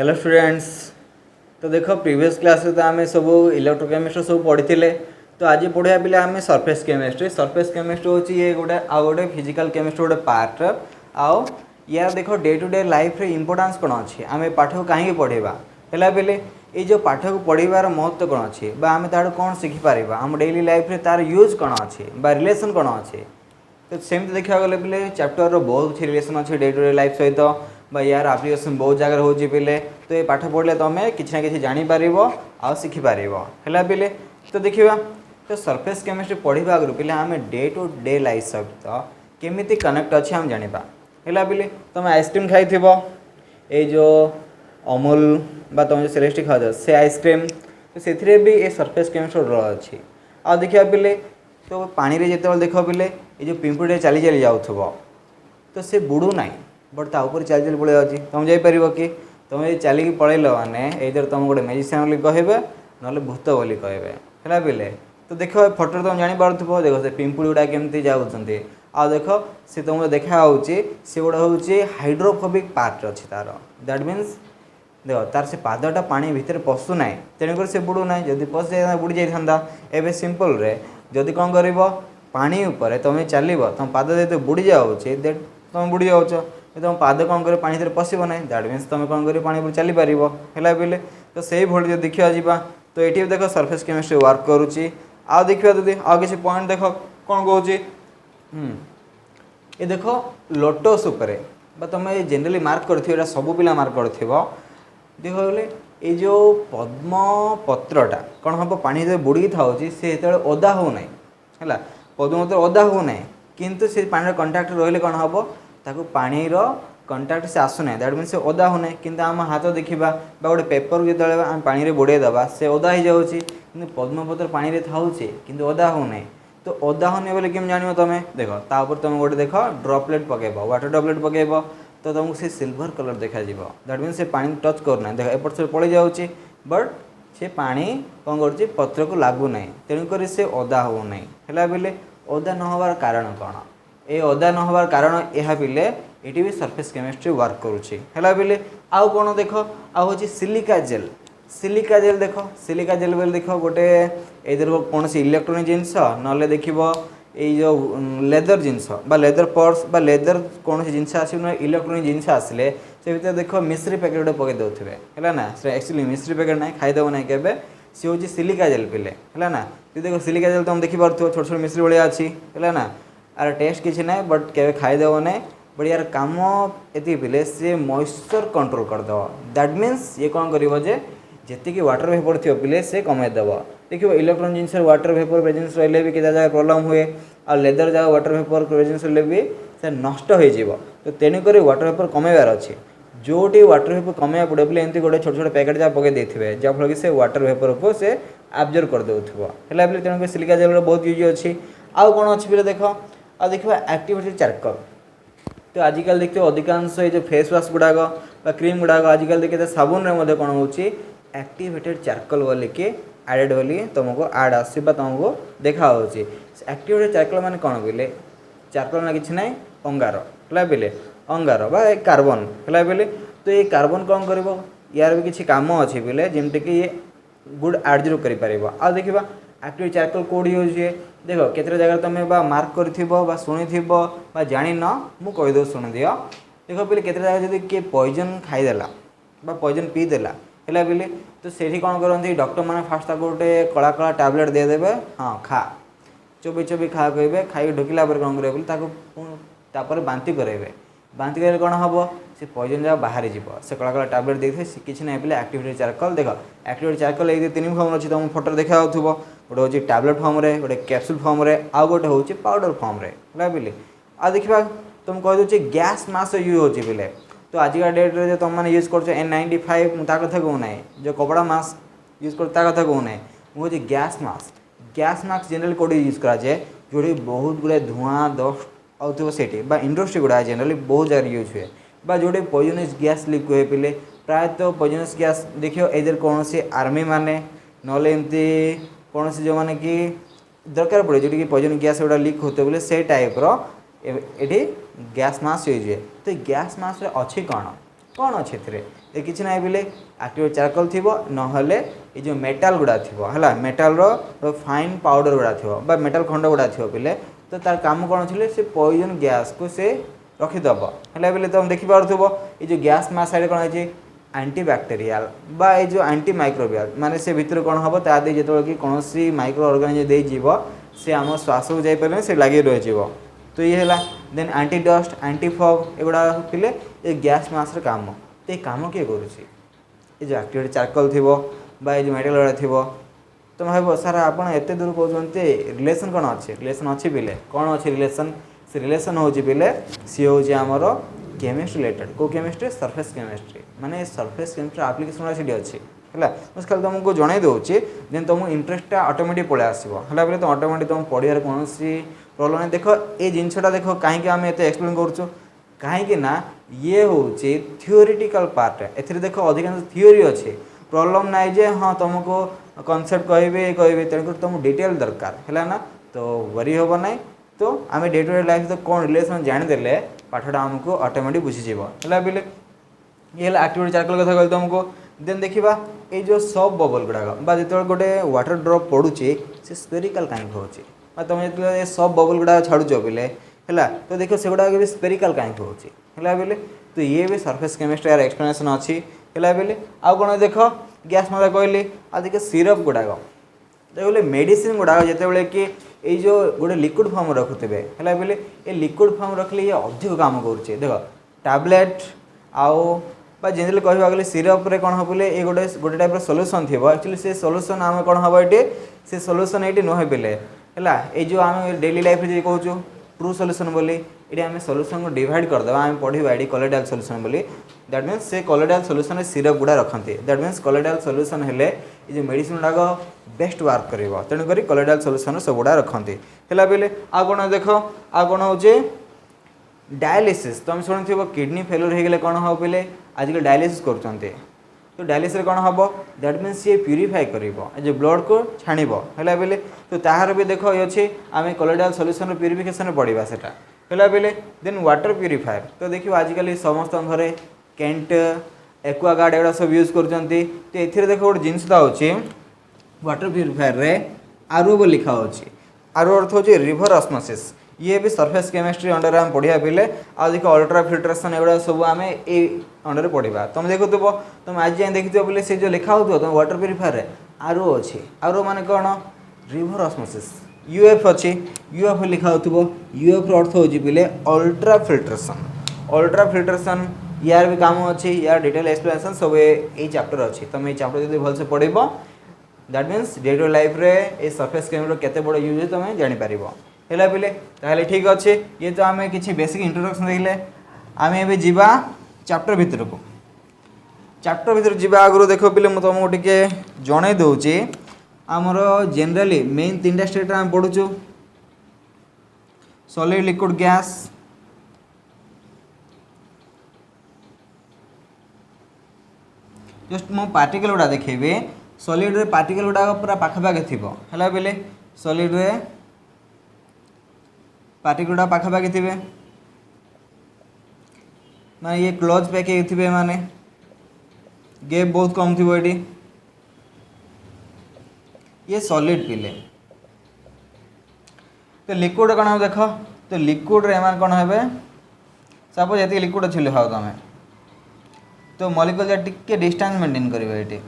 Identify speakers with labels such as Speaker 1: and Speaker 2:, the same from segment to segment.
Speaker 1: Hello students. तो देखो previous class तो आम सब इलेक्ट्रोकेमिस्ट्री सब पढ़ी थे। तो आज पढ़िया पे आम सरफेस केमिस्ट्री हूँ ये गोटे आउ गोटे फिजिकल केमिस्ट्री गोटे पार्ट आउ यार देखो डे टू डे लाइफ रे इंपोर्टेंस कौन अच्छी आम पाठ को कहीं पढ़ेगा है बेले ये जो पाठ को पढ़ार महत्व कौन अच्छी आम तार कौन शिखिपार आम डेली लाइफ रे तार यूज कौन अच्छी रिलेसन कौन अच्छी। तो सेमती देखा गले पे चैप्टर बहुत अच्छी रिलेसन अच्छे डे टू डे लाइफ सहित यार आप्लिकेसन बहुत जगह होची पे। तो ये पाठ पढ़ले तुम्हें किसी ना कि जापर आ शिखिपार है पे। तो देखा तो सरफेस केमिस्ट्री पढ़ा आगु पे आम डे टू डे लाइफ सहित केमी कनेक्ट अच्छे आम जाना है पे। तुम आइसक्रीम खाई ये जो अमूल बा तुम जो सेलेस्टी खाओ से आइसक्रीम तो से भी ये सरफेस केमिस्ट्री रोल अच्छी। आ देखा पे तो पानी रे जिते देख पे ये जो पिंपुड़ी चली चली जाऊ तो से बुड़ू ना बट ताऊपर चली चली पड़े जाऊँगी तुम जापर कि तुम ये चलिकी पलैल मैंने इधर तुम गोटे मेजिशियन बोली कहे ना भूत बोली कहे है पे। तो देख फटो तुम जापर देख से पिंपुड़ी गुड़ा केमती जाऊँच आ देख सी तुमको देखा सी गोटे हूँ हाइड्रोफोबिक पार्ट अच्छी तार दैट मीन्स देख तार से पादटा पानी भितर पशुना तेणुक से बुड़ू ना जब पशि जाए बुड़ी जाता एवं सिंपल रे जदि कौन कर पानी उपर तुम चलो तुम पाद जो बुड़ी जाऊँगी देट तुम बुड़ी जाऊच तुम पाद कौन कर पानी पशब ना दैट मीन्स तुम कौन कर पानी पर चली पार है पे। तो से भाई जो देखा जा तो ये देख सरफेस केमिस्ट्री वर्क करुच्ची। आ देखा जब आ किसी पॉइंट देख कौन कौच ये देख लोटस उपर तुम जेनेली मार्क कर सब पिला मार्क कर देख बोले ये जो पद्म पत्रटा कौन हम पानी जो बुड़ी था सी जो ओदा हो ना है पद्म पत्र ओदा हो ना किंतु से पानी कंटाक्ट रही कौन हम ताकू पानी कंटाक्ट से आसुना दैट मीन से ओदा होना किंतु आम हाथ देखा गोटे पेपर जो आम पानी में बुड़े दबा से ओदा हो जाऊँगी कि पद्मपत्र पानी में थाउचे कि ओदा होना। तो ओदा होने बोले केम जान तुम देख तापर तुम गोटे देख ड्रपलेट पकेब वाटर ड्रपलेट पकेब तो तुमको से सिल्वर कलर देखा दैट मीन से पानी टच करना देख एपट से पड़े जाऊँगी बट से पानी कौन कर पत्र को लगुना तेणुक से ओदा हो ना है पे। ओदा न होवार कारण कौन ये ओदा न होवार कारण यह पे ये भी सरफेस केमिस्ट्री वर्क करुच्ची है पे। आउ कौन देख आउ सिलिका जेल देख सिलिका जेल बोले देख गोटे इधर कौन सी इलेक्ट्रोनिक जिनस ना देख यो लेदर जिनस लेदर पर्स लेदर कौन सी जिनस आस इलेक्ट्रोनिक जिनस आसिले से भर देख मिश्री पैकेट गोटे पकई दे है ना से एक्चुअली मिश्री पैकेट ना खाईदेव ना के सी हूँ सिलिका जेल पिले है ना। देख सिलिका जेल तुम देखिपुर छोट छोट मिश्री भाया अच्छी है ना आर टेस्ट किसी ना बट के खाईदेव ना बट यार कम ये पिले सी मॉइस्चर कंट्रोल करदेव दैट मीन्स ये कौन कर जी वाटर वेपर थी पिले से कमेदेव देखिए इलेक्ट्रोनिक जिनस वाटर वेपर प्रेजेंस रही भी क्या जगह प्रोब्लेम हुए आ लेदर जगह वाटर वेपर प्रेजेंस रही भी से नष्ट हो तो तेणुक वाटर वेपर कमेबार अच्छे जोटी वाटर वेपर कमेवा पड़े बोले एमती गोटे छोट छोट पैकेट जहाँ पकई देते जहाँफल कि से वाटर वेपर को से आब्जर्व करदे है तेणुक सिलिका जेल बहुत यूज अच्छी। आउ कौन अच्छी पे देख आ देखा एक्टिवेटेड चारकोल तो आजिकल देखते अधिकांश ये जो फेस वाश गुड़ाक क्रीम गुड़ाक आजिकल देखते साबुन में कौन हो एक्टिवेटेड चारकोल बोल के एडेड बोली तुमको आड आसो तुमको देखा एक्टिवेटेड चारकोल मान कौन बोले चारकोल ना कि ना अंगार है पे अंगार बा कार्बन है पे। तो ये कार्बन कौन कर यार भी किसी कम अच्छे पे जमती कि ये गुड एडजर्व कर आ देखा एक्टिवेटेड चारकोल कौड़ी यूज हुए देख केते जगह तुम मार्क कर शुणी जान मु कहीदे शुणी दियो देख पे केते जगह जब किए पॉइजन खाईदेला पॉइजन पीदेला है पे। तो से कौन करती डॉक्टर मैंने फास्ट गोटे कला कला टैबलेट देदेवे हाँ खा चोबी चोबी खा कहे खाई ढुकला कौन कर बांति करेंगे बांति कर कौन हम से पॉइजन जगह बाहरी जीव से कला कला टैबलेट देते किसी ना पे एक्टिवेटेड चारकोल देख एक्टिवेटेड चारकोल ये तीन फॉर्म अच्छी तुम फोटो देखा गोटे हूँ टैबलेट फॉर्म रे गोटे कैप्सूल फॉर्म रे आ गोटे हूँ पाउडर फॉर्म रे है पे। आ देखा तुम कह गैस मास्क यूज हो पे तो आजिका डेट रे जो तुम मैंने यूज कर N95 मुझे कथा कहूना जो कपड़ा मास्क यूज कर कथा कहूना मुझे gas mask generally Kaut use कराए जो बहुत गुड़ाए धुआं दस्ट आउे से इंडस्ट्री गुड़ा जनरली बहुत जगह यूज हुए जो पॉइजनस गैस लिक हुए पे प्रायतः पॉइजनस गैस देखिए इधर कौन सी आर्मी मैंने नमती कौन सी जो मैंने कि दरकार पड़े जो पॉइजन गैस गुड़ा लिक होते बोले से टाइप ये गैस मास्क यूज हुए। तो गैस मास्क अच्छी कौन कौन अच्छे ये किसी ना बोले एक्टिवेटेड चारकोल थी नहले ये जो मेटाल गुड़ा थी है मेटाल फाइन पाउडर गुड़ा थी मेटाल खंड गुड़ा थी बोले तो तार काम कौन थी से पॉइजन गैस को से रखीदब है बोले तुम देखिपुव ये जो गैस मास साइड कौन है एंटीबैक्टेरियल बा ये जो एंटी माइक्रोबियल माने से भितर कौन हम तादे जो कि कौन माइक्रो ऑर्गेनिज्म दे जीव से आम श्वास को जापर से लगे रही तो ये है then anti dust anti fog एगुड़ा थे ये गैस मास काम तो ये कम किए कर जो एक्टिवेटेड चारकोल थी ये जो मेटल गुड़ा थी तुम भाव सार आप एत दूर कहते रिलेसन कौन अच्छे रिलेसन अच्छी पिले कौन अच्छे रिलेसन से रिलेसन हो पिले सी हूँ आमर केमिस्ट्री रिलेटेड को केमिस्ट्री सरफेस केमिस्ट्री माने सरफेस केमिस्ट्री आप्लिकेशन से अच्छी है मुझे खाली तुमको जन दूसरी देन तुम इंटरेस्टा ऑटोमेटिक पलि आसो है बोले तुम ऑटोमेटिक तुम पढ़ार कौन प्रॉब्लम नहीं देख ये जिनसा देख कहीं आम एत एक्सप्लेन करूँ कहीं ये हूँ थियोरिटिकल पार्ट ए देख अधिकांश थियोरी अच्छे प्रॉब्लम ना जे हाँ तुमको कनसेप्ट कहे तेणुकर तुमको डिटेल दरकार है ना तो वरी हम ना तो आम डे टू डे लाइफ तो कौन रिलेसन जानीदे पाठटा आमको ऑटोमेटिक बुझीज है बोले ये एक्टिवेटेड चारकोल कथा कहली तुमको देन देखा ये जो सब बबल गुड़ाक जो गोटे वाटर ड्रप पड़ुचे से स्पेरिकल कहीं हो तुम जो सब बबल गुड़ा छाड़ुच बोले है तो देख से गुड़ाक भी स्पेरिकल कहीं है बोले तो ये भी सरफेस केमिस्ट्री यार एक्सप्लेनेशन अच्छी है बोले आउ कौन देख गैस मत कहली आ देख सिरप गुड़ाक बोले मेडिसिन गुड़ाक जिते कि ये जो गोटे लिक्विड फॉर्म रखुवे है बोले ये लिक्विड फॉर्म रखले ये अधिक काम करुचे देख टैबलेट आउ जनरली कहवा गले सिरप रे कौन हम बोले ये गोटे गोटे टाइप सॉल्यूशन थी एक्चुअली से सॉल्यूशन आम कौन हम ये से सॉल्यूशन ये नुहे बोले है ये जो आम डेली लाइफ रे कहूँ ट्रू सॉल्यूशन बोली ये आम सॉल्यूशन को डिवाइड करदे आम पढ़ा ये कोलोइडल सॉल्यूशन बोली दैट मीन्स से कोलोइडल सॉल्यूशन सिरप गुड़ा रखते दैट मीन्स कोलोइडल सॉल्यूशन हेले ये जो मेडिसिन गुड़ाक बेस्ट वर्क कर तेणुक कोलोइडल सॉल्यूशन सब गुड़ा रखते है बोले आ कौन देख आ कौन हो डायलिसिस तुम शुणुव किडनी फेल्यूर हो गले कौन हम बोले आजकल डायलिसिस कर तो डायलिसिस कौन हम दैट मीन्स ये प्यूरीफाई कर जो ब्लड को छाणब है बोले तो तार भी देख ये अच्छे आम कोलोइडल सॉल्यूशन प्यूरिफिकेशन पढ़ा से है बोले देन वाटर प्यूरीफायर तो देखो आजिकल समस्त घरे कैंट एक्वागार्ड एगुड़ा सब यूज कर तो ये देख गोटे जिनस हो वाटर प्यूरीफायर रे आरओ बोली लिखा हो आरओ अर्थ हो रिवर ऑस्मोसिस ये भी सरफेस केमिस्ट्री अंडर आम पढ़ा पिले आदिक अल्ट्रा फिल्ट्रेशन एगुड़ा सब आम ये अंडर पढ़ा तुम देखुव तुम आज जाए देखिए बोले से जो लिखा हो तुम वाटर प्यूरीफायर रे आरओ अच्छे आरओ माने कौन रिवर ऑस्मोसिस यूएफ अच्छी यूएफ लिखा हो यूएफ अर्थ हो पिले अल्ट्रा फिल्ट्रेशन यार भी काम अच्छी यार डिटेल एक्सप्लेनेशन सब ये चैप्टर अच्छी तुम ये चैप्टर जो भलसे पढ़ब that means day to life रे ये सरफेस केमिस्ट्री केते बड़ यूज तुम जानीपर है बोले ताहले ठीक अच्छे ये तो आम कि बेसिक इंट्रोडक्शन देखले आम ए जावा चैप्टर भितर को चैप्टर भितर जावा आगु देख पे मुझे तुमको टे जन दूची आमर जनरली मेन 3टा स्टेट आम पढ़ुचु सॉलिड लिक्विड गैस जस्ट मो पार्टिकल गुड़ा देखेबे सॉलिड रे पार्टिकल गुड़ा पूरा पाखापाखि थी है बोले सॉलिड रे पार्टिकल गुड़ा पाखापाखि थे माने ये क्लोज पैक थे माने गैप बहुत कम थी ये ये सॉलिड पिले तो लिक्विड कौन देख तो लिक्विड रे मान कौन है सपोज ये लिक्विड अच्छे लिखा तुम तो मॉलिक्यूल टिके डिस्टेंस मेंटेन करेंगे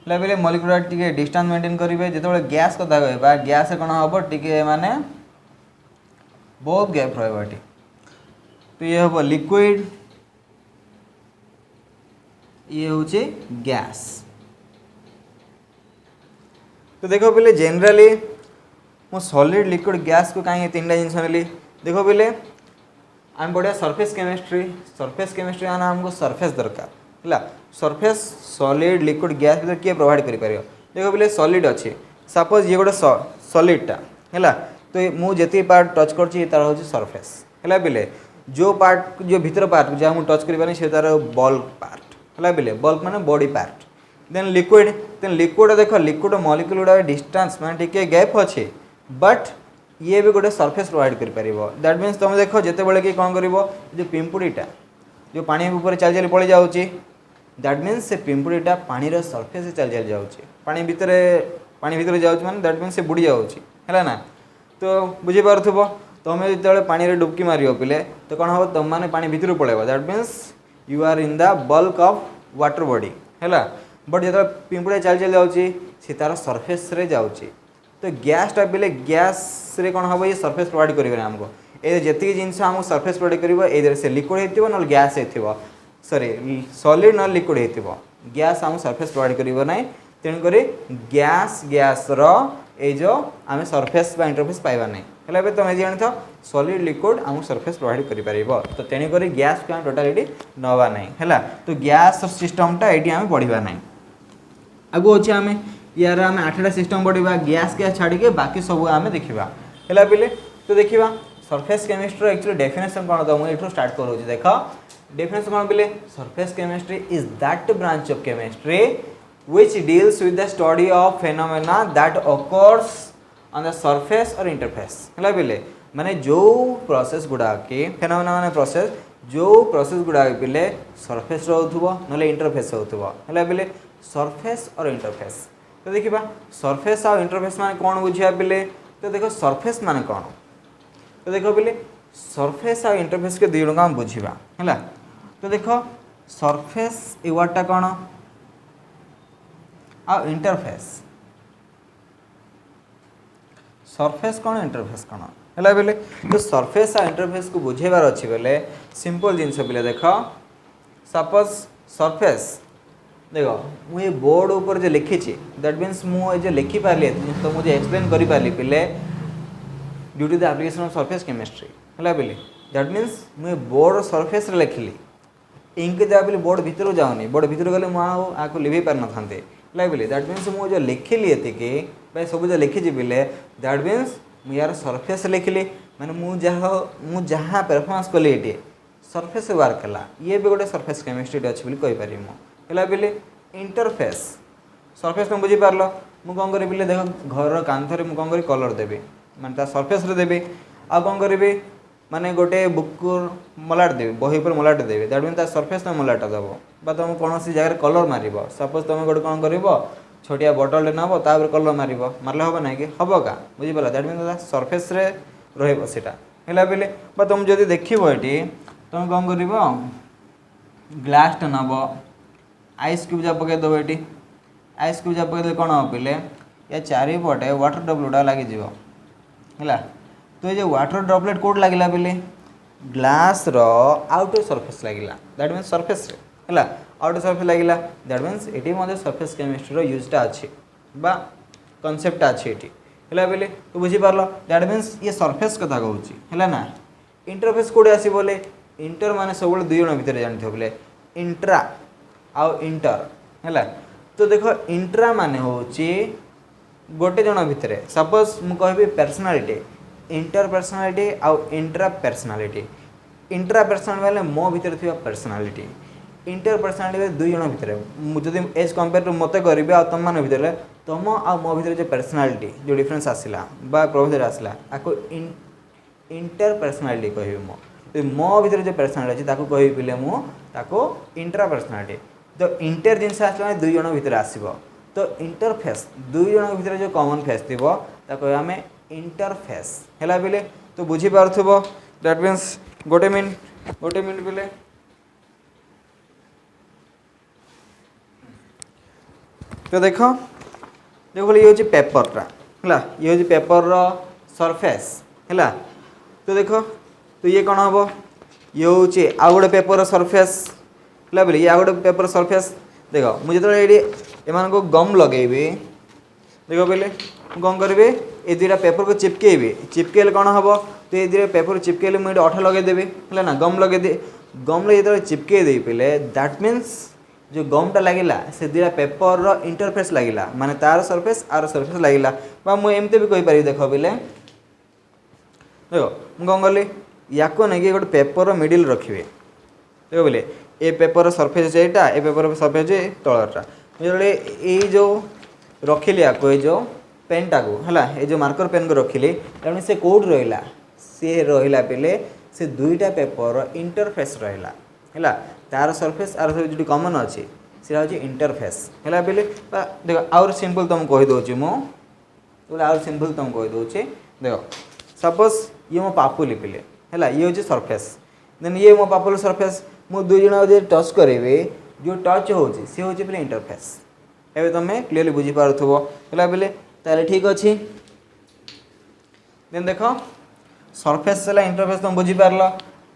Speaker 1: ये बोले मॉलिक्यूल टिके डिस्टेंस मेंटेन करेंगे जो गैस कथा कहवा गैस कौन हम टिके माने बहुत गैप रही तो ये हम लिक्विड ये हूँ गैस तो देखो बोले जनरली मो सॉलिड लिक्विड गैस को कहीं 3टा जिन नेली देखो बोले आम बढ़िया सरफेस केमिस्ट्री आना हमको सरफेस दरकार है सरफेस सॉलिड लिक्विड गैस भर किए प्रोवाइड कर देखो बोले सॉलिड अच्छे सपोज ये गोटे सॉलिडटा है तो मुझे पार्ट टच कर हूँ सरफेस है बोले जो पार्ट जो भीतर पार्ट जहाँ मुझे टच कर से तार बल्क पार्ट है बोले बल्क माने बॉडी पार्ट देन लिक्विड देख लिक्विड मॉलिक्यूल गुड़ा डिस्टेंस माने टिके गैप अच्छे बट ये भी गोटे सरफेस प्रोवाइड कर पारिबो। दैट मीन्स तुम देखो जिते बड़े कि कौन करिवो जो पिंपुड़ीटा जो पानी ऊपर चल चल पड़ जाऊँगी दैट मीन्स से पिंपुड़ीटा पानी सरफेस चल चल जाऊँगी पानी भितर जाऊँ मैंने दैट मीन्स से बुड़ी जाऊँगी है ना। तो बुझीपार तुम जो पानी डुबकी मार पिले तो कौन हम तुम मैंने पानी भितर पड़ेब that means you are in the bulk of water body है। बट जो पिंपुड़ा चल चल जाऊँगी सी तार सरफेस रे जाऊँगी तो गैसटा पिले गैस रे कौन हम ये सरफेस प्रोवाइड करेंगे आमको ये जी जिनस आमको सरफेस प्रोवाइड कर से लिक्विड हो ना गैस हो सॉरी सॉलिड ना लिक्विड हो गैस आम सरफेस प्रोवाइड कर ना तेणुक गैस ये जो आम सरफेस इंटरफेस पाइबा ना है। तुम जान था सॉलिड लिक्विड आम सरफेस प्रोवाइड कर तो तेणुक गैस को टोटालिटी नवा ना है। तो गैस सिस्टमटा ये आम पढ़ा ना आगू अच्छे आम यार आम 8टा सिस्टम पढ़ा गैस छाड़ी के बाकी सब आम देखा है पे। तो देखा सरफेस केमिस्ट्री एक्चुअली डेफिनेशन कौन तो मुझे स्टार्ट करूँ देख डेफिनेशन कौन पे surface chemistry is that branch of chemistry which deals with the study of phenomena that occurs on the surface or interface है पे माने जो प्रोसेस गुड़ा के फेनोमेना माने प्रोसेस जो प्रोसेस गुड़ा पे सरफेस रोथुबो नले इंटरफेस होथुबो है पे सरफेस और इंटरफेस। तो देखिबा सरफेस और इंटरफेस माने कौन बुझिया पे तो देखो सरफेस माने कौन तो देखो पे सरफेस और इंटरफेस के दुई हम बुझा है। तो देखो सरफेस ए वर्डटा कौन आ इंटरफेस सरफेस कौन इंटरफेस कौन है बेले। तो सरफेस आ इंटरफेस को बुझेबार अच्छी बेले सिंपल जिनस पे देख सपोज सरफेस देखो मुझे बोर्ड ऊपर जो लिखी दैट मीन्स मुझे लिखी पार्ली तो मुझे एक्सप्लेन कर पार्ली पे due to the application of surface chemistry है पे दैट मीन्स मुझे बोर्ड सरफेस लिखिली इंक जहाँ बोर्ड भितर जाऊनी बोर्ड भितर गले मुझे लिभे पार न था लाइक दैट मीन्स मुझे लिखिली ये सब जो लिखी पे दैट मीन्स मुझे यार सरफेस लिखिली मैंने मुझे जहाँ परफॉर्मेंस कली ये सरफेस वर्क है ये भी गोटे सरफेस केमिस्ट्री अच्छी कहीपर है पे। इंटरफेस सरफेस तुम बुझीपार मुझे कौन करी पे देख घर कांथरे मुझे कौन करी कलर देवी मैं सरफेस देवी आ कौन करी माने गोटे बुक मलाट देवी बही पर मलाट देवी दैट मीन सरफेस तुम मलाटा देव बा तुम कौन सी जगह कलर मार सपोज तुम गोटे कौन कर छोटिया बटल नब तापर कलर मारे हम ना कि हम का बुझीपार दैट मीन सरफेस रहीटा है पे। तुम जब देख ये तुम कौन कर ग्लासटा नब आइस क्यूब जा पकईदेव ये आइस क्यूब जा पकईदे कौन हम पे या चारिपटे वाटर डब्लूटा लगिज है। तो ये वाटर ड्रॉपलेट कोड लगे पे ग्लास आउटर सरफेस लगे दैट मीन्स सरफेस है आउटर सरफेस लगे दैट मीन्स ये सरफेस केमिस्ट्री यूजटा अच्छे बा कनसेप्टा अच्छे ये है पे। तो बुझीपार दैट मीन्स ये सरफेस कथा कहूँ है ना। इंटरफेस कौटे आस बोले इंटर मान सब दुई जन भितर जानते बोले इंट्रा आउ इंटर है। तो देखो इंट्रा मान हूँ गोटे जन भितर सपोज मुझे पर्सनालिटी इंटर पर्सनालिटी आउ इंट्रा पर्सनालिटी इंट्रा पर्सनालिटी वाले मो भीतर थी पर्सनालिटी इंटर पर्सनालिटी दुई जन भितर जब एज कंपेयर टू मत करी तुम मान भितर तुम आ मो भीतर जो पर्सनालिटी जो डिफरेंस आसला प्रभेद आसला आपको इंटर पर्सनालिटी कह मो भीतर जो पर्सनालिटी अच्छी कह पे मुझे इंट्रा पर्सनालिटी। तो इंटर जिनस आसला दुई जन भितर आसो तो इंटरफेस दुई जन भितर जो कॉमन फेस थी आम इंटरफेस है पे। तो बुझीपार दैट मीन्स गोटे मिनट पे तो देखो देखो ये हूँ पेपरटा है ये हूँ पेपर सरफेस है। तो देखो तो ये कौन हम ये हूँ आउ गोटे पेपर सरफेस है पे ये आउ गोटे पेपर सरफेस देख मुझे जो ये एम को गम लगेबी देख पे कौन करेंगे ये दुटा पेपर को चिपकेबी चिपकेले कौन हम तो ये दुटा पेपर चिपकेले मुझे अठा लगेदेवी है ना गम लगे गम लगे जो चिपके दे पे दैट मीन्स जो गमटा लगिला से दुटा पेपर इंटरफेस लगिला माने तार सरफेस आर सरफेस लगिला मुझे एमती भी कहीपर देख पे देख मुझे कौन कली या नहीं गोटे पेपर मिडिल रखिए देख पे ए पेपर सरफेस यहाँ ए पेपर सरफेस तलटा जो रखिली या जो पेनटा को है जो मार्कर पेन को रखिली तेणु से कौट रहा सी रहा पे से दुईटा पेपर इंटरफेस रहा है तार सरफेस आर जो कमन अच्छी से हूँ इंटरफेस है पे देख आउर सिंपल तुम कहीदे मुझे आउर सिंपल तुम कहीदे देख सपोज ये मो पापुली पिले है ये हूँ सरफेस देन ये मो पापुली सरफेस मु दुई जन टच करी जो टच हो सी हूँ पे इंटरफेस एवं तुम क्लीयरली बुझीपार है पे ताले ठीक अच्छे देन देख सरफेस है इंटरफेस तुम बुझीपार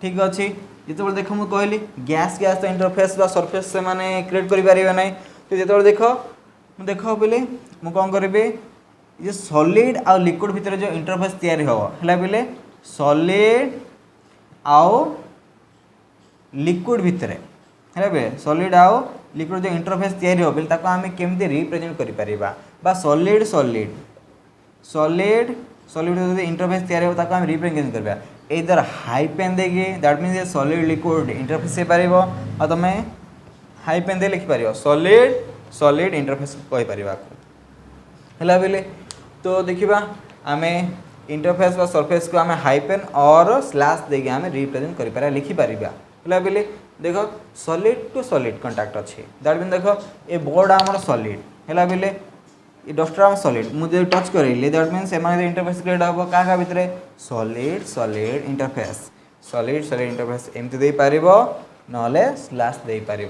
Speaker 1: ठीक अच्छे जिते देख मुझे कहली गैस गैस तो इंटरफेस बा सरफेस से माने क्रिएट करें ना तो जिते देख देख पे मुझे कौन करी ये सॉलिड आ लिक्विड भितर जो इंटरफेस तैयारी हम है पे सॉलिड आउ लिक्विड भितर है पे सॉलिड आउ लिक्विड जो इंटरफेस तैयारी हो ताको आम केमती रिप्रेजेंट करें सॉलिड सॉलिड सॉलिड सॉलिड जो इंटरफेस तैयारी हो ताको आम रिप्रेजेंट करवा इधर हाई पेन देगी दैट मीन्स ये सॉलिड लिक्विड इंटरफेस हो पार और तुम हाई पेन दे लिखिपार सॉलिड सॉलिड इंटरफेस कहीपर है पे तो देखा आम इंटरफेस व सरफेस को आम हाई पेन और स्लैश देके आम रिप्रेजेंट कर लिखिपार है पे देख सॉलिड टू सॉलिड कंटाक्ट अच्छे दैट मीन देख ये बोर्ड आमर सॉलिड है पे ये डस्टर आम सॉलिड मुझे टच करेली दैट मीन से इंटरफेस क्रिएट हम क्या भितर सॉलिड सॉलिड सॉलिड इंटरफेस एमती दे पार ना स्लैश दे पार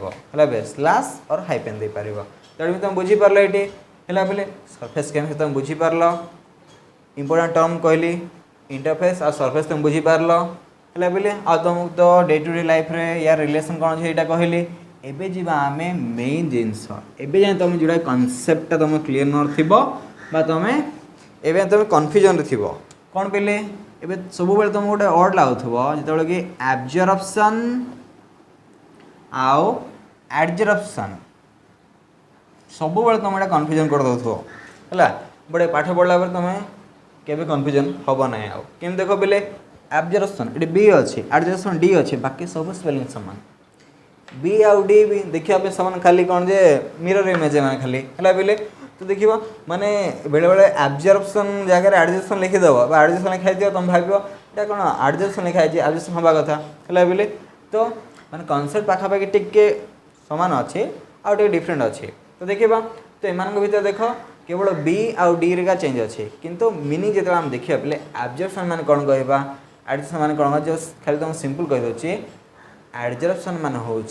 Speaker 1: है स्लैश और हाई पेन दे पार दैट मीन तुम बुझीपार ये है पे सरफेस केम तुम बुझीपार इंपोर्टेंट टर्म कहली इंटरफेस और सरफेस तुम बुझीपार है पे आ तुमको तो डे टू डे लाइफ रे यार रिलेशन कौन है यहाँ कहली एबे जीवा आमे मेन जिनस एबे जाए तुम जोड़ा कनसेप्ट तुम क्लीयर न थी तुम एवं तुम कन्फ्यूजन रे थी कौन पे एबे सब बेले तुम गोटे वर्ड लगुव जो कि एब्जर्प्शन आउ एडजर्प्शन सब बेले तुम यहाँ कन्फ्यूजन कर दो है बड़े पाठ पढ़ला तुम केबे कन्फ्यूजन हम ना आउ केम देख पे एब्जर्प्शन ये बी अच्छी एडजर्प्शन डी अच्छे बाकी सब स्पेलिंग सामान बी आउ डी भी देखा पे सामान खाली कौन जे मिरर इमेज है खाली है पे तो देख माने बेले बेले एब्जर्प्शन जगह एडजर्प्शन लिखिदेव एडजर्प्शन लिखाई तुम भाव यहाँ कौन एडजर्प्शन लिखाई एब्जर्प्शन हवा कथा है पे तो माने कनसेप्ट पाखापाखि टिके सामान अच्छे आउ टे डिफरेंट अच्छे तो देखा तो एमान भीतर देख केवल बी आउ डी रे का चेंज अच्छे किंतु मीनिंग जो आम देखा पे एब्जर्प्शन मान कौन कहवा एडजर्प्शन मान कौन जो खाली तुम सिंपल कहीदे एडजर्प्शन मान हूँ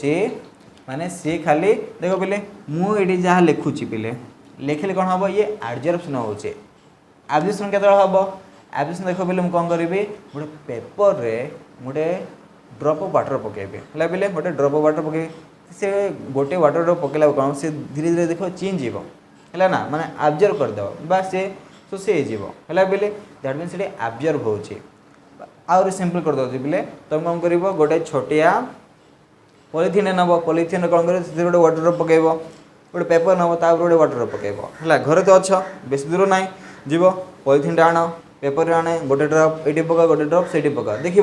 Speaker 1: माने सी खाली देख पे मुझे जहाँ लिखुची पे लिखिले कौन हम ये एडजर्प्शन हो एब्जर्प्शन केत हम एब्जर्प्शन देख पे मुझे कौन करी गोटे पेपर रे गोटे ड्रप ऑफ वाटर पकेबी है पे गोटे ड्रप ऑफ वाटर पके से गोटे वाटर ड्रप पकेला कौन से धीरे धीरे देख चेंज हो है ना माने एब्जर्व करदेव बा से शोषी है पे दैट मीन से एब्जर्व हो आउरी सिंपल कर दे पे तुम कौन कर गोटे छोटिया पॉलिथिन नब पॉलिथिन कौन कर गोटे वाटर ड्रप पकेब गोटे पेपर नब गोटे वाटर ड्रप पकेब है घर तो अच्छा बेस दूर ना जीव पॉलिथिन आण पेपर आने गोटे ड्रप ये पका गोटे ड्रप से पका देख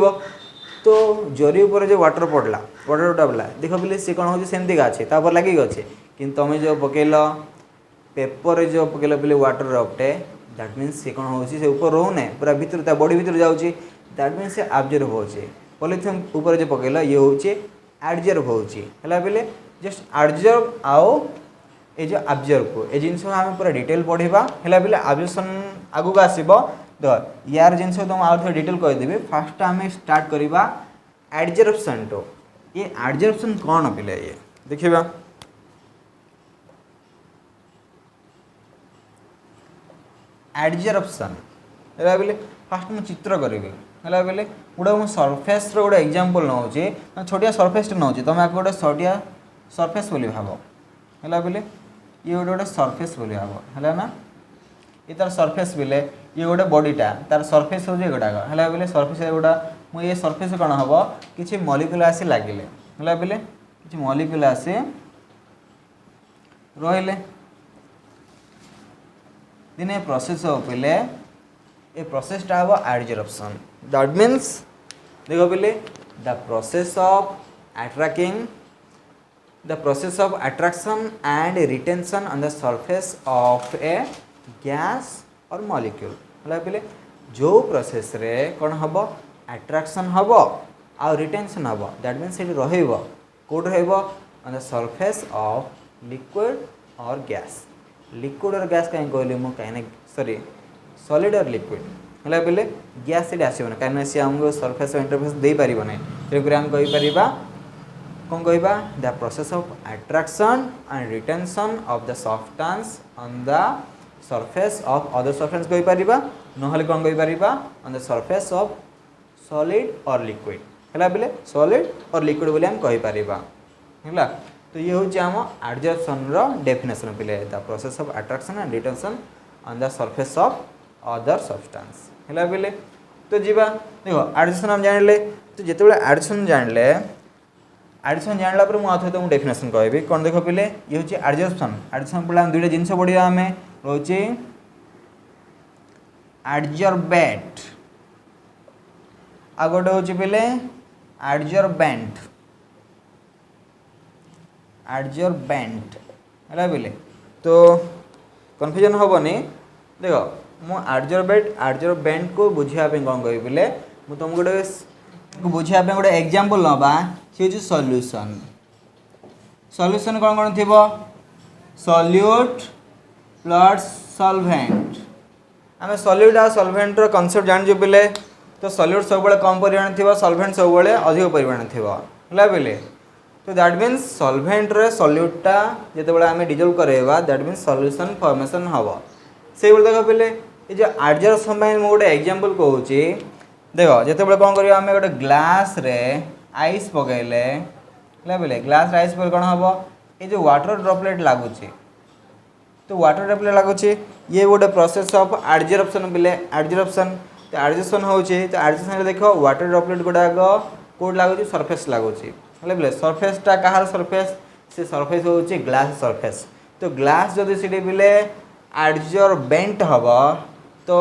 Speaker 1: तो जरी उपर जो वाटर पड़ला वाटर ड्रपला देख पे सी कौन हो सेमती अच्छे तापर लगे अच्छे कि तुम जो पकेल पेपर जो पकेल पे वाटर ड्रपटे दैट मीन सी कौन हो ऊपर रोने पूरा भीतर बॉडी भीतर जाऊँगी दैट मीन से एब्जर्व हो पॉलिथिन ऊपर जो पकेला ये हूँ एडजर्व हो पे जस्ट एडजर्व आओ ये जो एब्जर्व को ये जिन आम पूरा डिटेल पढ़ा है पे एब्जर्प्शन आगू आसो तो यार जिन तुम आउ थे डिटेल कहीदेवी फास्ट आम स्टार्ट करवा एडजर्प्शन टू ये एडजर्प्शन कौन पे ये देखा एडजर्प्शन है पे फास्ट मुझे चित्र करी है पे गोटे मुझे सरफेस गोटे एग्जांपल नौ छोटिया सरफेस नौ तुम आपको गोटे छोटिया सरफेस बोली भाव है पे ये गोटे गोटे सरफेस बोली भाव है ना ये तार सरफेस बेले ये गोटे बॉडीटा तार सरफेस हो गुड़ाक है पे सरफेस गुड़ा मुझे सरफेस कौन हम कि मलिक्यूल आसी लगे है पे कि मलिक्यूल आसी रही दिने प्रोसेस हो पे ये प्रोसेसटा हम एडजर्प्शन दैट मीन्स देखो पे the process of attracting the process of attraction and retention on the surface of A gas और मॉलिक्यूल हला पिले जो प्रोसेस रे कौन हम अट्रैक्शन हम आ रिटेंशन हम दैट मीन्स ये रहिबो कोड रहिबो on the surface of liquid और गैस लिक्विड और गैस कहीं कहली मु कहीं सॉरी सॉलिड और लिक्विड हला पिले गैस से आसीबो ना कहीं से हमको सरफेस और इंटरफेस दे पारिबो नै तेकु हम कहि परिबा कौन कहबा the process of attraction and retention of the substance on the surface of other substance कहि परिबा नहले कौन कहि परिबा on the surface of solid और लिक्विड हला बिले सॉलिड और लिक्विड बोले हम कहि परिबा हला तो ये होची हम एडजर्प्शन रो डेफिनेशन पिले the process of attraction and retention on the surface of other substance हला बिले तो जीवा देखो एडजर्प्शन हम जानले तो जेतेबेले एडजर्प्शन जानले एडजर्प्शन जानला पर मु आथो तो डेफिनेशन कहबी कोन देखो पिले ये होची एडजर्प्शन पिले हम दुइटा जिंस पढिया हमें रोचे एडजॉर्बेंट आ गोटे होची पिले एडजॉर्बेंट हला पिले तो कन्फ्यूजन होबनी देखो मु एडजॉर्बेंट को बुझिया पे कोन कहबी पिले मु तुम गोटे बुझिया पे गोटे एग्जांपल नबा से होची सॉल्यूशन कोन कोन थिबो सॉल्यूट प्लस सॉल्वेंट आम सॉल्यूट आ सॉल्वेंट रो कांसेप्ट जान जो पिले तो सॉल्यूट सब बळे कम परिमाण थिबो सॉल्वेंट सब बळे अधिक परिमाण थिबो हला पिले तो दैट मीन्स सॉल्वेंट रे सॉल्यूटटा जेते बळे आमे डिजोल्व करेबा दैट मीन्स सॉल्यूशन फॉर्मेशन हबो से बळे देखो पिले ए जे एडजर्प्शन में मो गोटे एग्जांपल कहूची देखो जेते बळे कोन करियो आमे गोटे ग्लास रे आइस पकेले हला पिले ग्लास रे आइस पर कोन हबो ए जो वाटर ड्रॉपलेट लागुची तो वाटर ड्रॉपलेट लागुची ये गोटे प्रोसेस ऑफ एडजर्प्शन पिले एडजर्प्शन तो एडजर्प्शन होची तो एडजर्प्शन रे देखो वाटर ड्रॉपलेट गुडाक कोड लागुची सरफेस लागुची हले बोले सरफेस टा कहार सरफेस से सरफेस होची ग्लास सरफेस तो ग्लास जदि सिटी पिले एडजॉर्बेंट हबो तो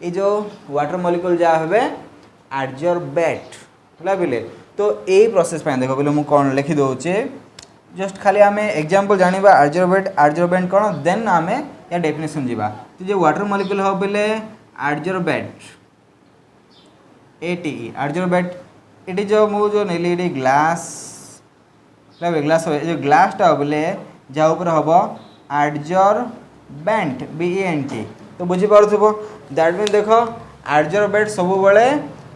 Speaker 1: ये जो वाटर मॉलिक्यूल जा हेबे एडजॉर्बेट हला पिले तो ए प्रोसेस पे देखो पिले मु कोन लिखि दोचे जस्ट खाली आमे एग्जांपल जानिबा एडजॉर्बेंट कोन देन आमे या डेफिनेशन जीवा तो जो वाटर मॉलिक्यूल हो पिले एडजॉर्बेंट एटी एडजॉर्बेंट इट जो मु जो नेली इडी ग्लास लाबे ग्लास हो जो ग्लास टा बोले जा ऊपर हबो एडजॉर्बेंट बीएनटी तो बुझी पारथबो दैट मीन देखो एडजॉर्बेंट सब बेले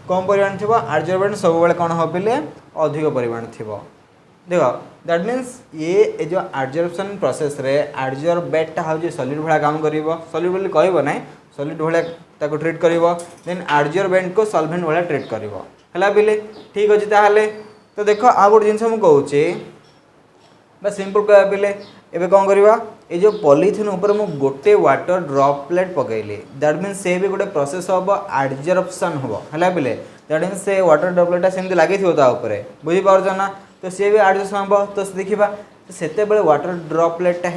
Speaker 1: कम परिमाण थिबो एडजॉर्बेंट सब बेले कोन हो पिले अधिक परिमाण थिबो देखो दैट मीन्स ये जो एडजॉर्प्शन प्रोसेस रे एडजॉर्बेंट टा हो सॉलिड भला काम करिवो सॉलिड बोली कहबो नै सॉलिड भला ताको ट्रीट करिवो देन एडजॉर्बेंट को सॉल्वेंट भला ट्रीट करिवो हला बिले ठीक अछि ताहाले तो देखो आ गोट जिंस हम कहूची बस सिंपल कह बिले एबे कोन करिवा ए जो पॉलीथिन ऊपर मु गोटे वाटर ड्रॉपलेट पकैली दैट मीन्स से भी गोटे प्रोसेस होबो एडजॉर्प्शन होबो हला बिले दैट मीन्स से वाटर ड्रॉपलेट सेमति लागि थियो ता ऊपर बुझी पारछ ना तो सी भी एडजस्ट हम तो देखा तो सेते बेले वाटर ड्रॉपलेट टा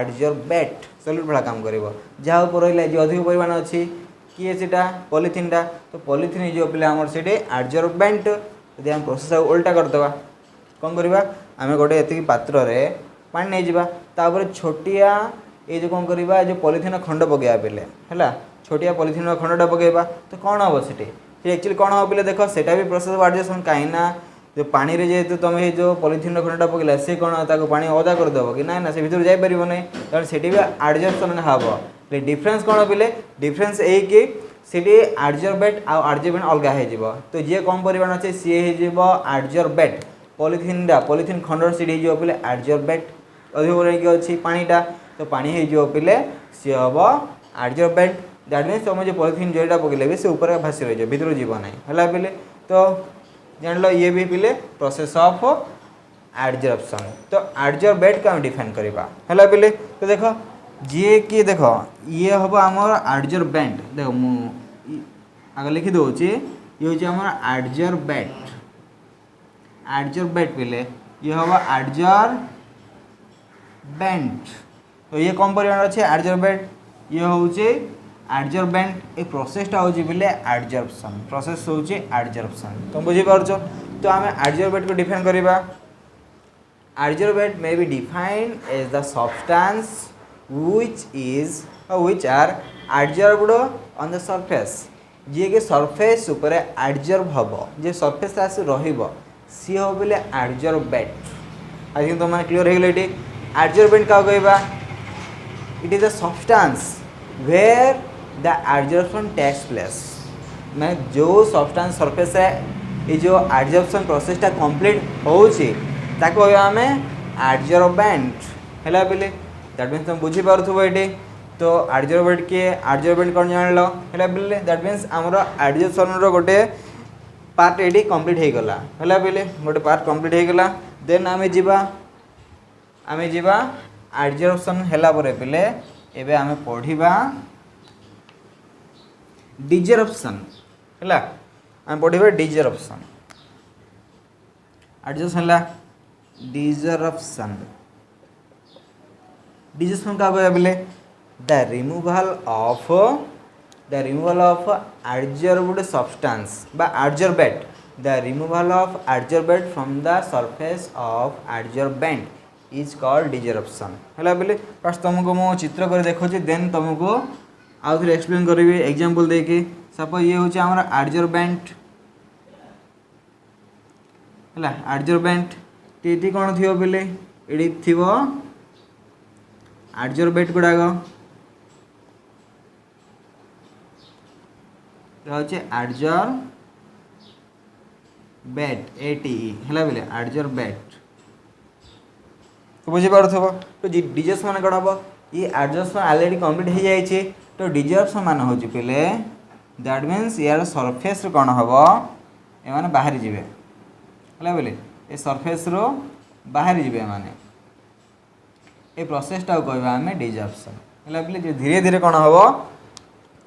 Speaker 1: एडजॉर्बेट सॉलिड भला काम करिवो जहाँ ऊपर रहिला जे अधिक परिमाण अछि किए सेटा पॉलीथिन टा तो पॉलीथिन जो पिले हमर सेटे एडजॉर्बेंट यदि हम प्रोसेस उल्टा कर देबा कोन करिवा आमे गोटे एति पात्र रे पानी नै जिबा तापर छोटिया ए जो कोन करिवा जो पॉलीथिन खंड पगेया पिले हला छोटिया पॉलीथिन खंडटा पगेबा तो कोन हो सेटे से एक्चुअली कोन हो पिले देखो सेटा भी प्रोसेस ऑफ एडजस्टमेंट काइना जो पानी रे जेहेतु तुम ये जो पॉलीथिन खंडा पकड़ा से कौन ताको पानी अदा कर देबो कि ना से भीतर जाई परिबो नै त सेठी भी एडजर्प्शन हबो ले डिफरेंस कोन पिले डिफरेंस ए कि सेठी एडजॉर्बेट आ एडजॉर्बेंट अलगा हे जिवो तो जे कम परिमाण अछि सी हे जिवो एडजॉर्बेट पॉलीथिन खंडर सेठी हे जिवो पिले एडजॉर्बेट अधिक परिमाण के अछि पानीटा तो पानी हे जिवो पिले सी हबो एडजॉर्बेट दैट मीन्स तुम जो पॉलीथिन जोटा पकले भी से ऊपर भासी रही भीतर जीव ना हला पिले तो जान लो ये भी पिले प्रोसेस ऑफ एडजॉर्प्शन तो एडजॉर्बेट का हम डिफाइन करबा हला पिले तो देखो जे कि देखो ये हम आमर एडजॉर्बेंट देखो मु आगे लिखि दोची ये होची आमर एडजॉर्बेंट पिले ये हम एडजॉर्बेंट तो ये कम परिमाण अच्छे एडजॉर्बेंट ये होची एडजॉर्बेंट ए प्रोसेसटा होची पिले एडजॉर्प्शन प्रोसेस होची एडजॉर्प्शन तुम बुझी पारछो तो आमे एडजॉर्बेंट को डिफाइन करबा adsorbate may be defined as the substance which are adsorbed on the surface जी के सरफेस ऊपर एडजर्ब हम जे सरफेस आसी रहिबो सी हो बोले एडजर्बेंट। आई थिंक तुम क्लियर हो गले। एडजर्बेंट क्या कहबा it is the substance where the adsorption takes place मैं जो सब्सटेंस सरफेस है ये जो एडजर्प्शन प्रोसेसटा कंप्लीट होउची ताको आम एडजर्बेंट है बोले दैट मीन्स तुम बुझीपार ये तो एडजर्बेंट किए एडजर्बेंट कौन जान है बोले दैट मीन्स आमर एडजर्प्शन गोटे पार्ट ये कंप्लीट हो गला है बोले गोटे पार्ट कंप्लीट हो गला देन आम जीवा एडजर्प्शन है बोले एबे आम पढ़ा डिजर्प्शन है आम पढ़ा डिजर्प्शन एडजर्प्शन है डिजर्प्शन डिजर्प्शन क्या कहया बोले the removal of adsorbed substance by adsorbent the removal of adsorbent from the surface of adsorbent is called desorption है बोले फर्स्ट तुमको मो चित्र कर देखो देन तुमको आउ थे एक्सप्लेन करी एग्जांपल देके सपोज ये हूँ आम एडजर्बेंट है एडजर्बेंट ये कौन थी बोले ये थी एडजर्बेंट गुड़ाक एडजर्बेंट एटी है बोले एडजर्बेंट तो बुझीपार तो डिजर्प्शन मान कौन हम ये एडजर्प्शन ऑलरेडी कंप्लीट हो जाए तो डिजर्प्शन मान हूँ पे दैट मीन्स यार सरफेस कौन हम एम बाहरी जी है बोले ये सरफेस रो बाहरी जी मैंने ये प्रोसेसटा कहवा आम डिजर्प्शन है बोले जो धीरे धीरे कौन हम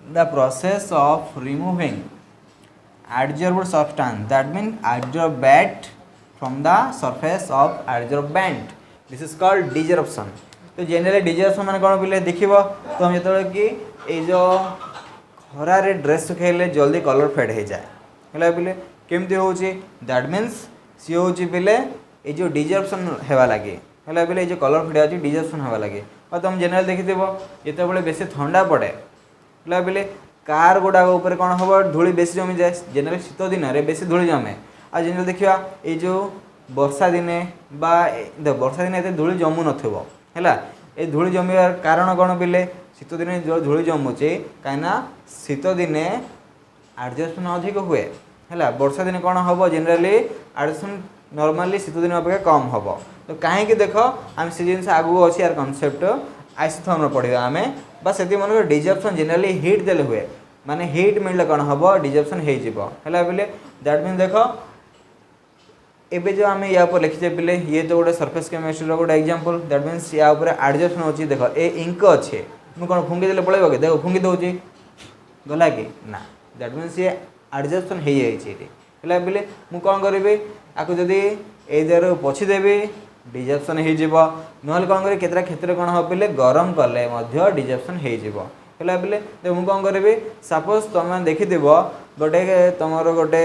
Speaker 1: the process of removing adsorbed substance that mean adsorbent from the surface of adsorbent this is called desorption. तो जनरली डिजर्प्शन मान कौन बोले देख तुम जो कि ये जो खरारे ड्रेस सुखेले जल्दी कलर फेड हो जाए है बोले केमती हूँ दैट मीन्स सी हूँ बोले ये जो डिजर्प्शन होगा लगे है बोले जो कलर फेड हो डिजर्प्शन होगा लगे और तुम जनरल देखी जो बेसी ठंडा पड़े है बोले कार गुड़ाक उपर कौन हम धूली बेसी जमी जाए जनरल शीत दिन में बेसी धूली जमे आ जनरल देखा ये जो वर्षा दिने बा वर्षा दिन ये धूली जमु ना ये धूली जमार कारण कौन बोले शीत दिन जो धूली जमुचे कहीं शीत दिने एडजर्प्शन अधिक हुए है वर्षा दिन कौन हम जनरली एडजर्प्शन नॉर्मली शीत दिन अपेक्षा कम हम तो कहीं देख आम से जिन आगू अच्छी यार कनसेप्ट आइसोथर्म पढ़ा आम बस से मन डिजर्प्शन जनरली हिट देले हुए माने हिट मिलले कौन हम डिजर्प्शन है बोले दैट मीन देख एबे जो आम या लिखीचे पिले ये तो गोटे सरफेस केमिस्ट्री गोटे एग्जांपल दैट मीन्स या एडजर्प्शन अच्छी देख ए इंक अच्छे मुझे कौन फुंगी देले पड़ेगा कि देख फुंगी दूसरी गला कि ना दैट मीन्स ये एडजर्प्शन हो जाए बोले मुझे कौन करी आपको जदि ए पोछीदेवी डिजर्प्शन हो ना कौन कर केतरा क्षेत्र कौन हम बोले गरम कले डिजर्प्शन हो बोले तो मुझे कौन करी सपोज तुम देखी गोटे तुम गोटे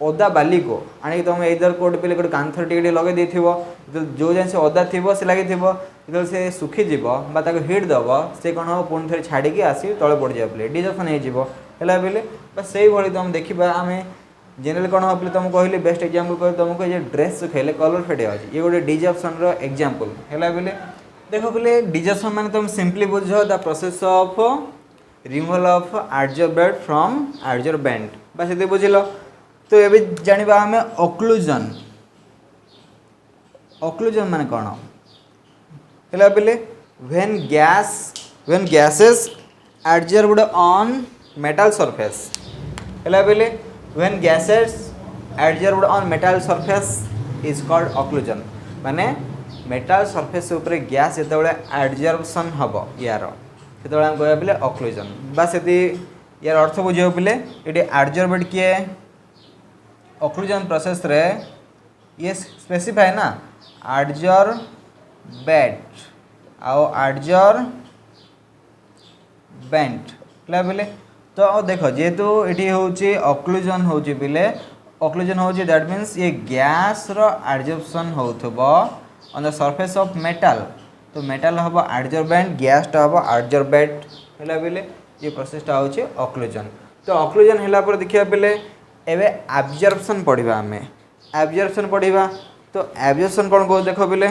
Speaker 1: अदा बाली को आनी तुम इधर कोट पे गोटे कांथर टे लगे जो जिन अदा थी से लगे जो से सुखीजी हिट दब से कौन हम पुणी थे छाड़ी आसी तले पड़ जाए बोले डिजर्प्शन है बोले बस से भाई तुम देखा आम जनरल कौन हम तुम कहली बेस्ट एग्जांपल कह तुमको ये ड्रेस सुखेले कलर फेटे अच्छे ये गोटे डिजर्प्शन एग्जांपल है बोले देख बोले डिजर्प्शन मान तुम सिंपली बुझ the process of removal of adsorbent from adsorbent बस ये बुझल। तो ये जाना आम ऑक्लूजन ऑक्लूजन मान कौन है बोले when gases adsorbed on metal surface है बोले when gases adsorbed on metal surface is called occlusion माने मेटल सरफेस ऊपर गैस जो एडजर्प्शन हम यार से आम कह बोले ऑक्लूजन बस ये यार अर्थ बुझे बोले ये एडजर्बेंट किए ऑक्लूजन प्रोसेस रे ये स्पेसिफाई ना एडजर्बेंट आउ एडजर्बेंट बोले तो देख जेहेतु ये हूँ ऑक्लूजन हूँ बोले ऑक्लूजन हूँ दैट मीन्स ये गैस रो एडजर्प्शन होथबो on the surface of metal तो मेटल हम एडजर्बेंट गैसटा हम एडजर्बेंट है बेले ये प्रोसेसटा हूँ ऑक्लूजन। तो ऑक्लूजन है पर देखिए बेले एवं एब्जर्प्शन पढ़ा आम एब्जर्प्शन पढ़ा। तो एब्जर्प्शन कौन कह देख बेले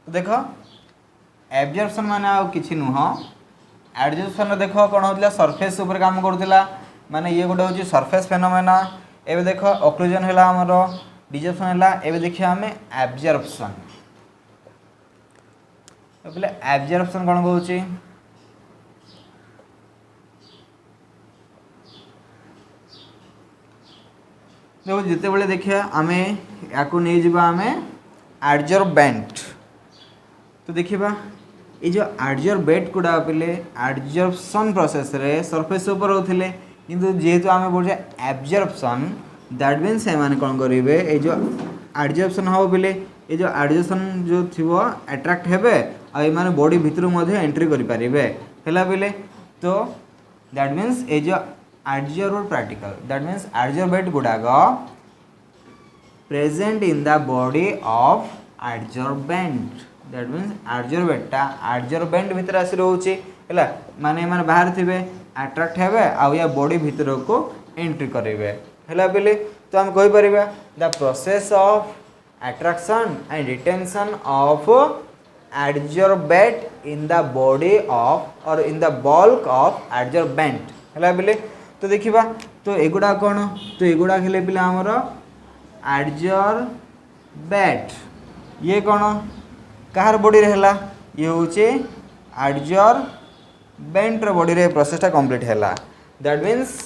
Speaker 1: देख एब्जर्प्शन माने आउ किछि नुह एब्जर्प्शन देख कौन होता सरफेस उपर काम करूला माने ये गोटे हूँ सरफेस फेनोमेना। एवं देख ऑक्लूजन है आमर डिजर्प्शन है एवं देखिए आम एब्जर्प्शन बोले एब्जर्प्शन कौन कहूँ देखो जिते बड़े देखिए आम या नहीं जावा आम एब्जॉर्बेंट। तो देखिए ये जो एब्जॉर्बेंट गुड़ा पे एब्जॉर्प्शन प्रोसेस रे सरफेस ऊपर होते किंतु जेहेतु आम बोलते एब्जॉर्प्शन दैट मीन्स से कौन करेंगे ये जो एब्जॉर्प्शन हम बोले ये जो एब्जॉर्प्शन जो थी अट्रैक्ट हेबे आ ये बॉडी भितर एंट्री करेंगे है बोले। तो दैट मीन्स ये जो absorb particle that means absorbent गुड़ाक present in the body of absorbent that means एब्जॉर्बेंटा एब्जॉर्बेंट भितर आसी रोचे है माने माने बाहर थे अट्रैक्ट हेबे आ या बॉडी भितर को एंट्री करेंगे है बोले। तो हम कहि परिबा the process of attraction and retention of absorbent in the body of और in the bulk of absorbent है बोले। तो देखिबा तो एगुड़ा कौन तो एगुड़ा खेले पिला आमर एब्जॉर्बेंट ये कौन कहार बॉडी रे हला ये होचे एब्जॉर्बेंट रो बॉडी रे प्रोसेसटा कंप्लीट हैला। दैट मीन्स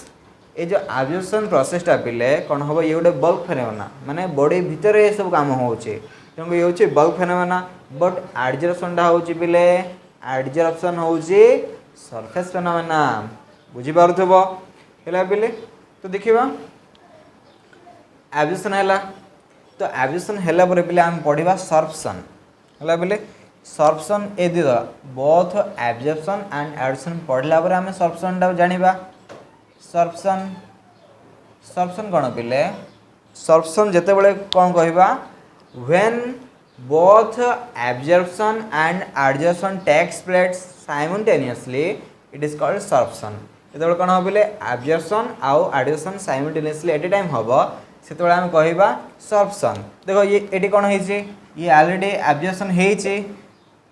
Speaker 1: ये जो एब्जॉर्प्शन प्रोसेसटा पिले कौन हम ये गोटे बल्क फेनोमेना माने बॉडी भितर ये सब काम होचे क्योंकि ये होचे बल्क फेनोमेना। बट एब्जॉर्प्शनटा होचे पिले एब्जॉर्प्शन होचे सरफेस फेनोमेना बुझी पारुथबो है पिले। तो देखिबा एब्जॉर्प्शन हैला तो एब्जॉर्प्शन हैला पर पिले हम पढ़िबा सरप्शन है बोले। सरप्शन ए दी बोथ एब्जॉर्प्शन एंड एब्जॉर्प्शन पढ़ला पर आम सरप्शन टा जानिबा। सरप्शन सरप्शन कौन पिले सरप्शन जेते बळे कौन कहबा when both absorption and absorption takes place simultaneously it is called sorption. जेते कौन हम पिले एब्जॉर्प्शन आउ absorption simultaneously at a time हम से आम कहबा सरप्शन। देखो ये एटी कौन होइछे ये ऑलरेडी एब्जॉर्प्शन होइछे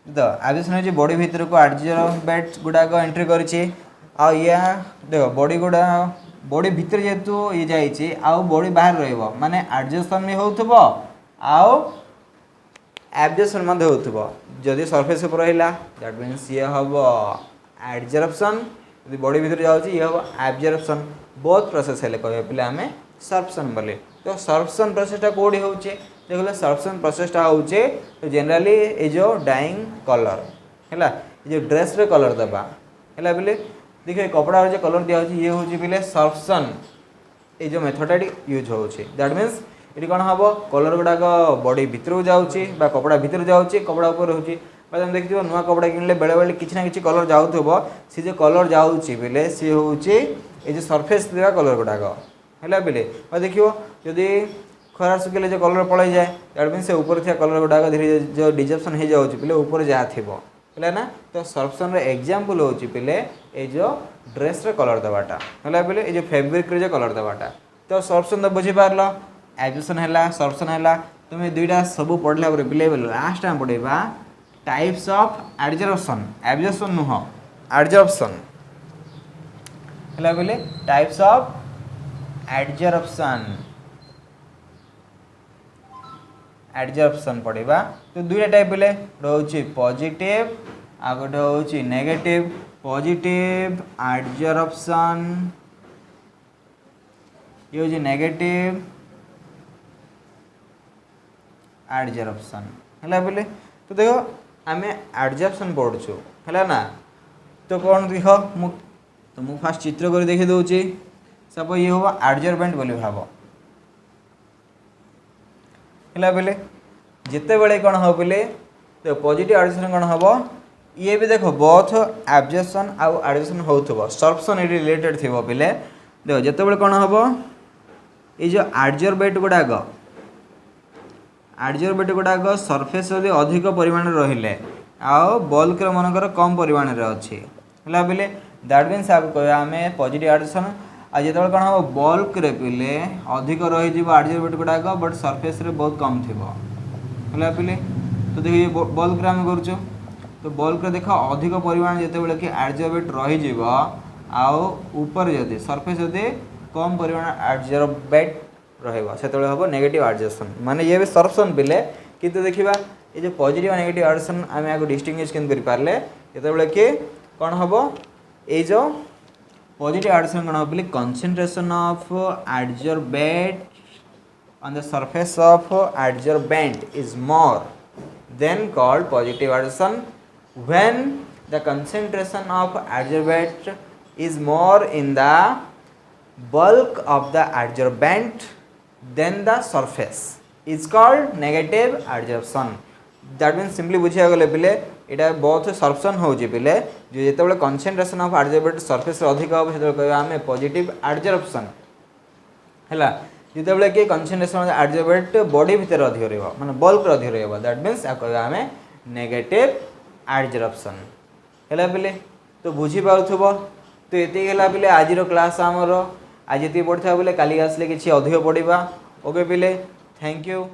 Speaker 1: तो एब्जॉर्प्शन होइछे बॉडी भीतर को एब्जॉर्बेंट गुडाक एंट्री करिछे आ या देखो बॉडी गुडा बॉडी भीतर जेतु ये जाइछे आ बॉडी बाहर रहइबो माने एब्जॉर्प्शन भी होउथबो आ एब्जॉर्प्शन मध्ये होउथबो। जदि सरफेस ऊपर रहिला दैट मीन्स ये हबो एब्जॉर्प्शन यदि बॉडी भीतर जाउछि ये हबो एब्जॉर्प्शन। बोथ प्रोसेस हेले कहबे पिले हमें सरप्शन बोले। तो सरप्शन प्रोसेसटा कोडी होउछे देखले सरप्शन प्रोसेसटा होउछे तो जनरली ए जो डाइंग कलर हैला ये जो ड्रेस रे कलर दबा हैला बोले। देखिए कपड़ा जो कलर दिया होउछे ये होउछे बोले सरप्शन ए जो मेथडटा यूज होउछे। दैट मीन्स ये कौन हम कलर गुड़ाक बॉडी भितर जाऊँगी कपड़ा भितर जाऊँगी कपड़ा ऊपर रोचे तुम देखिए नुआ कपड़ा किनले बेले बेले किसी ना कि कलर जाऊब सी जो कलर जाऊँगी बोले सी हूँ ये सरफेस देवा कलर गुड़ाक है बोले देखिए जदि खरा सुखिले जो कलर पलि जाए दैट मीन से ऊपर थी कलर गुड़ाक धीरे जो डिजर्प्शन हो जाऊँगी बोले ऊपर जहाँ थी है ना। तो सरप्शन एग्जांपल होची पिले ए जो ड्रेस रे कलर दबाटा है बोले ये जो फैब्रिक रे जो कलर दबाटा। तो सरप्शन तो बुझी पारल एब्जॉर्प्शन है सरप्शन है तुम दुईटा सब पढ़ला पिले लास्ट टाइम पढ़ेबा टाइप्स ऑफ एब्जॉर्प्शन एब्जॉर्प्शन नुह एब्जॉर्प्शन है बोले टाइप्स ऑफ एब्जॉर्प्शन एब्जॉर्प्शन पढ़ा। तो दुईटा टाइप बोले रोचे पॉजिटिव आ गोटे हूँ नेगेटिव। पॉजिटिव एब्जॉर्प्शन ये हूँ नेगेटिव एब्जॉर्प्शन है बोले। तो देखो आम एब्जॉर्प्शन पढ़ुचु है ना। तो कौन देख मुझे फास्ट चित्र कर देखी दूसरी सब ये हम एब्जॉर्बेंट बोली भाव है बोले जिते बड़े कौन हम बोले तो पॉजिटिव एब्जॉर्प्शन कौन हम ये भी देखो बोथ एब्जॉर्प्शन आउ एब्जॉर्प्शन होउथबो सरप्शन ये रिलेटेड थी बोले देखो जिते बड़े कौन हम ये जो एब्जॉर्बेंट गुड़ाक सरफेस यदि अधिक परिमाण रहिले आओ बल्क मनकर कम परिमाण में अच्छी है बोले दैट मीन्स आपको कह आम पॉजिटिव एडजर्प्शन आज जो कौन हम बल्क रे पिले अधिक रही एडजर्वेट गुड़ाक बट सरफेस रे बहुत कम थी पिले तो देखिए बल्क आम कर तो बल्क देख अधिक परिमाण जिते कि एडजर्वेट रही आउ ऊपर जदि सरफेस जदि कम परिमाण एडजर्वेट रहा हम नेगेटिव एडजर्प्शन माने ये भी सरप्शन पिले किंतु देखा ये जो पॉजिटिव नेगेटिव एडजर्प्शन आम आपको डिस्टिंग्विश कर पारे जिते कि कौन हम ये जो पॉजिटिव एडजर्प्शन कौन हम concentration of adsorbate on the surface of adsorbent is more than called positive adsorption when the concentration of adsorbent is more in the bulk of the adsorbent than the surface is called negative adsorption. That means simply बुझिया गले पिले इटा बहुत सरप्शन होउची पिले जो जेतेबेले concentration of adsorbent surface अधिक हो सेतेबेले कहबा हमें positive adsorption हैला जितेबाला कि कंसंट्रेशन एडजर्वेट बॉडी भितर अधिक रहा माने बल्क अधिक रहा दैट मीन्स कहवा आम नेगेटिव एडजर्प्शन है पिले तो बुझी पार्थुब तो ये पिले आज क्लास आमर आज ये पढ़ा बोले काली आसले किसी अधिक पढ़ा ओके पिले थैंक यू।